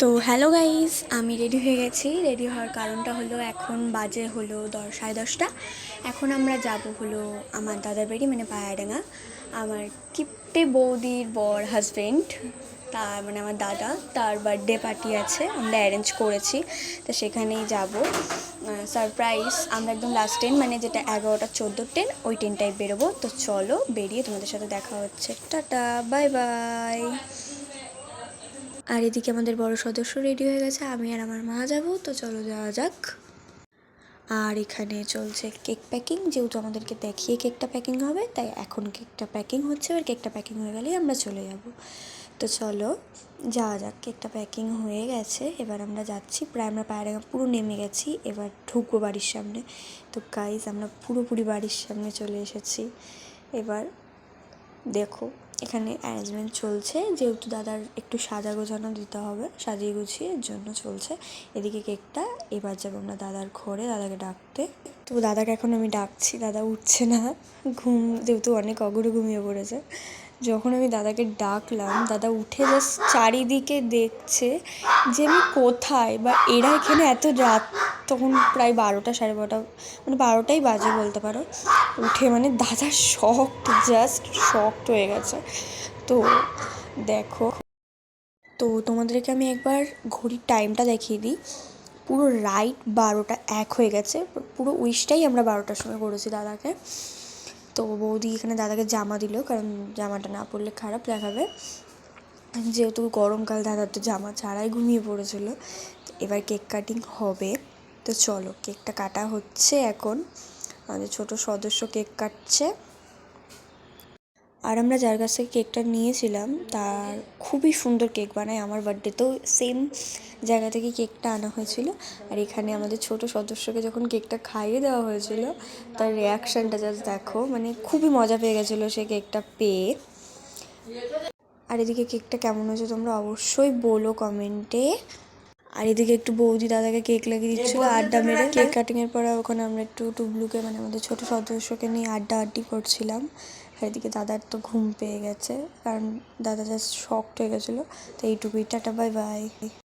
তো hello guys, আমি ready হয়ে গেছি। রেডি হওয়ার কারণটা হলো এখন বাজে হলো 10, 10:30। এখন আমরা যাব হলো আমার দাদার বাড়ি, মানে পায়াডাঙ্গা। আমার কিপ্টে বৌদির বর হাজব্যান্ড, তার মানে আমার দাদা, তার বার্থডে পার্টি আছে, আমরা অ্যারেঞ্জ করেছি। তো সেখানেই যাব সারপ্রাইজ। আমরা একদম লাস্ট ট্রেন, মানে যেটা 11টা 14 ট্রেন, ওই ট্রেনটায় বেরোবো। তো চলো, বেরিয়ে তোমাদের সাথে দেখা হচ্ছে। Tata, bye bye. আর এদিকে আমাদের বড় সদস্য রেডি হয়ে গেছে, আমি আর আমার মা যাব। তো চলো যাওয়া যাক। আর এখানে চলছে কেক প্যাকিং, যেহেতু আমাদেরকে দেখিয়ে কেকটা প্যাকিং হবে, তাই এখন কেকটা প্যাকিং হচ্ছে। আর কেকটা প্যাকিং হয়ে গেলেই আমরা চলে যাব। তো চলো যাওয়া যাক। কেকটা প্যাকিং হয়ে গেছে, এবার আমরা যাচ্ছি। প্রায় আমরা পায়রাগাঁ পুরো নেমে গেছি, এবার ঢুকবো বাড়ির সামনে। তো গাইজ, আমরা পুরোপুরি বাড়ির সামনে চলে এসেছি। এবার দেখো, এখানে অ্যারেঞ্জমেন্ট চলছে, যেহেতু দাদার একটু সাজা গোছানো দিতে হবে, সাজিয়ে গুছিয়ে এর জন্য চলছে। এদিকে কেকটা, এবার যাবো আমরা দাদার ঘরে দাদাকে ডাকতে। তো দাদাকে এখন আমি ডাকছি, দাদা উঠছে না, ঘুম যেহেতু অনেক অগরে ঘুমিয়ে পড়েছে। যখন আমি দাদাকে ডাকলাম, দাদা উঠে জাস্ট চারিদিকে দেখছে যে আমি কোথায়, বা এরা এখানে এত রাত, তখন প্রায় 12টা 12:30, মানে 12টাই বাজে বলতে পারো। উঠে মানে দাদা শকড, জাস্ট শকড হয়ে গেছে। তো দেখো, তো তোমাদেরকে আমি একবার ঘড়ির টাইমটা দেখিয়ে দিই। পুরো রাইট 12টা 1 হয়ে গেছে। পুরো উইশটাই আমরা 12টার সময় করেছি দাদাকে। তো বৌদি এখানে দাদাকে জামা দিল, কারণ জামাটা না পরলে খারাপ দেখাবে, যেহেতু গরমকাল, দাদার তো জামা ছাড়াই ঘুমিয়ে পড়েছিল। এবার কেক কাটিং হবে। তো চলো, কেকটা কাটা হচ্ছে এখন। আমাদের ছোট সদস্য কেক কাটছে। আর আমরা যার কাছ থেকে কেকটা নিয়েছিলাম, তার খুবই সুন্দর কেক বানায়। আমার বার্থডেতেও সেম জায়গা থেকে কেকটা আনা হয়েছিল। আর এখানে আমাদের ছোট সদস্যকে যখন কেকটা খাইয়ে দেওয়া হয়েছিল, তার রিয়াকশানটা জাস্ট দেখো, মানে খুবই মজা পেয়ে গেছিলো সে কেকটা পেয়ে। আর এদিকে কেকটা কেমন হয়েছে তোমরা অবশ্যই বলো কমেন্টে। আর এদিকে একটু বৌদি দাদাকে কেক লাগিয়ে দিচ্ছিলো আড্ডা মেরে। কেক কাটিংয়ের পরে ওখানে আমরা একটু টুবলুকে, মানে আমাদের ছোটো সদস্যকে নিয়ে আড্ডি করছিলাম। আর এদিকে দাদার তো ঘুম পেয়ে গেছে, কারণ দাদা জাস্ট শকড হয়ে গেছিলো। তো এইটুকুই, টাটা, বাই বাই।